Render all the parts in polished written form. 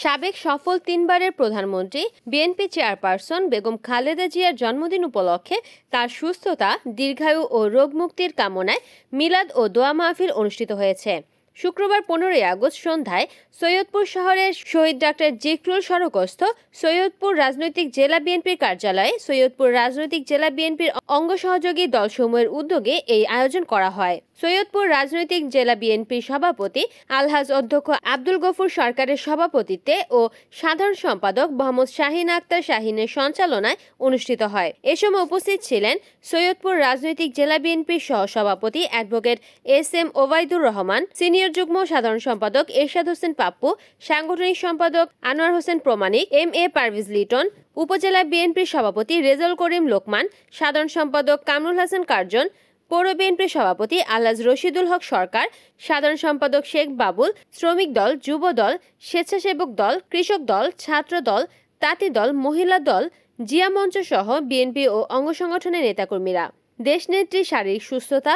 সাবেক সফল তিনবারের প্রধানমন্ত্রী বিএনপি চেয়ারপারসন বেগম খালেদা জিয়ার জন্মদিন উপলক্ষে তার সুস্থতা, দীর্ঘায়ু ও রোগমুক্তির কামনায় মিলাদ ও দোয়া মাহফিল অনুষ্ঠিত হয়েছে। শুক্রবার 15 আগস্ট সন্ধ্যায় সৈয়দপুর শহরের শহীদ ডাক্তার জিকরুল সড়কস্থ সৈয়দপুর রাজনৈতিক জেলা বিএনপির কার্যালয়ে সৈয়দপুর রাজনৈতিক জেলা বিএনপির অঙ্গ সহযোগী দলসমূহের উদ্যোগে এই আয়োজন করা হয়। সৈয়দপুর রাজনৈতিক জেলা বিএনপির সভাপতি আলহাজ অধ্যক্ষ আব্দুল গফুর সরকারের সভাপতিত্বে ও সাধারণ সম্পাদক মোহাম্মদ শাহিন আক্তার শাহিনের সঞ্চালনায় অনুষ্ঠিত হয়। এ সময় উপস্থিত ছিলেন সৈয়দপুর রাজনৈতিক জেলা বিএনপির সহসভাপতি advocate SM. Obaidur Rahman, senior যুগ্ম সাধারণ সম্পাদক এরশাদ হোসেন পাপ্পু, সাংগঠনিক সম্পাদক আনোয়ার হোসেন প্রমাণিক, এম.এ. পারভেজ লিটন, উপজেলা বিএনপির সভাপতি রেজাউল করিম লোকমান, সাধারণ সম্পাদক কামরুল হাসান কার্জন, পৌর বিএনপির সভাপতি আলহাজ রশিদুল হক সরকার, সাধারণ সম্পাদক শেখ বাবুল, শ্রমিক দল, যুব দল, স্বেচ্ছাসেবক দল, কৃষক দল, ছাত্র দল, তাঁতি দল, মহিলা দল, জিয়া মঞ্চ সহ বিএনপি ও অঙ্গ সংগঠনের নেতাকর্মীরা। দেশনেত্রীর শারীরিক সুস্থতা,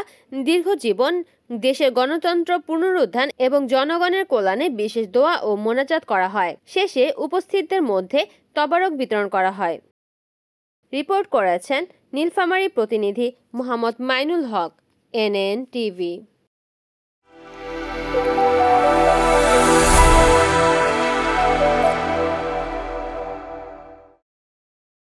দীর্ঘজীবন, দেশের গণতন্ত্র পুনরুত্থান এবং জনগণের কল্যাণে বিশেষ দোয়া ও মোনাজাত করা হয়। শেষে উপস্থিতদের মধ্যে তবারক বিতরণ করা হয়। রিপোর্ট করেছেন নীলফামারী প্রতিনিধি মোহাম্মদ মাইনুল হক, এনএন টিভি।